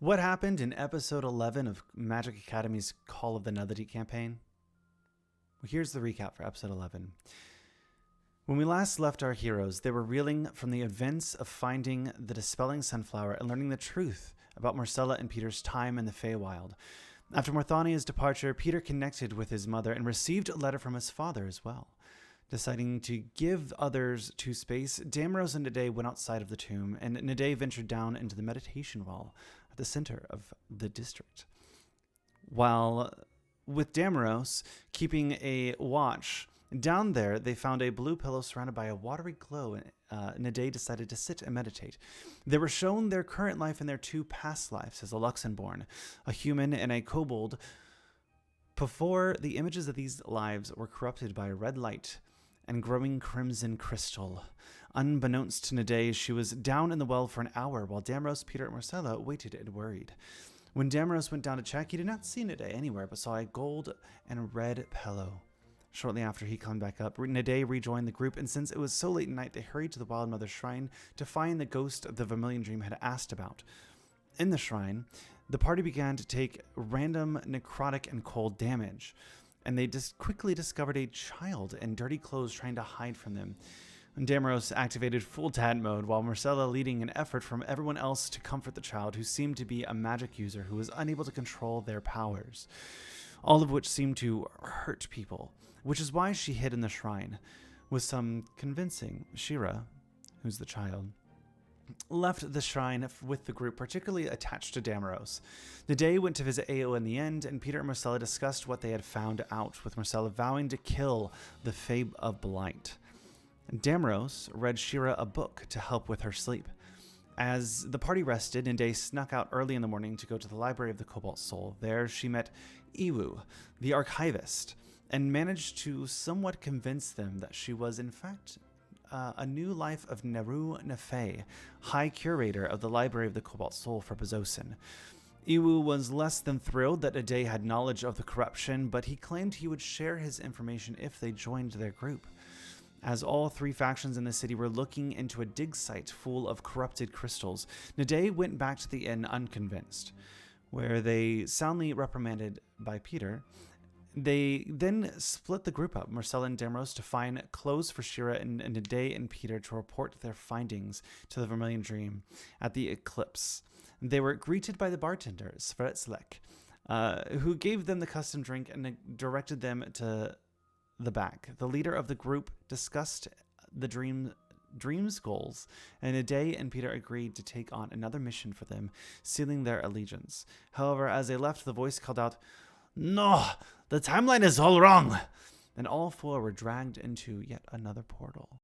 What happened in episode 11 of Magic Academy's Call of the Netherdeep campaign? Well, here's the recap for episode 11. When we last left our heroes, they were reeling from the events of finding the Dispelling Sunflower and learning the truth about Marcella and Peter's time in the Feywild. After Morthania's departure, Peter connected with his mother and received a letter from his father as well. Deciding to give others to space, Damaros and Nade went outside of the tomb, and Nade ventured down into the meditation wall at the center of the district. While with Damaros keeping a watch, down there they found a blue pillow surrounded by a watery glow, and Nade decided to sit and meditate. They were shown their current life and their two past lives as a Luxembourg, a human and a kobold, before the images of these lives were corrupted by red light and growing crimson crystal. Unbeknownst to Nade, she was down in the well for an hour while Damaros, Peter, and Marcella waited and worried. When Damaros went down to check, he did not see Nade anywhere, but saw a gold and red pillow. Shortly after he climbed back up, Nade rejoined the group, and since it was so late at night, they hurried to the Wild Mother's shrine to find the ghost the Vermilion Dream had asked about. In the shrine, the party began to take random necrotic and cold damage, and they quickly discovered a child in dirty clothes trying to hide from them. Damaros activated full Tad mode, while Marcella leading an effort from everyone else to comfort the child, who seemed to be a magic user who was unable to control their powers, all of which seemed to hurt people, which is why she hid in the shrine. With some convincing, Shira, who's the child, left the shrine with the group, particularly attached to Damaros. Nade went to visit Ao in the end, and Peter and Marcella discussed what they had found out, with Marcella vowing to kill the Fae of Blight. Damaros read Shira a book to help with her sleep. As the party rested, Nade snuck out early in the morning to go to the Library of the Cobalt Soul. There she met Iwu, the archivist, and managed to somewhat convince them that she was in fact a new life of Neru Nefei, High Curator of the Library of the Cobalt Soul for Bezosin. Iwu was less than thrilled that Nade had knowledge of the corruption, but he claimed he would share his information if they joined their group. As all three factions in the city were looking into a dig site full of corrupted crystals, Nade went back to the inn unconvinced, where they soundly reprimanded by Peter. They then split the group up, Marcella and Damaros, to find clothes for Shira, and Nade and Peter to report their findings to the Vermilion Dream at the Eclipse. They were greeted by the bartender, Svetlek, who gave them the custom drink and directed them to the back. The leader of the group discussed the Dream's goals, and Nade and Peter agreed to take on another mission for them, sealing their allegiance. However, as they left, the voice called out, "No, the timeline is all wrong!" And all four were dragged into yet another portal.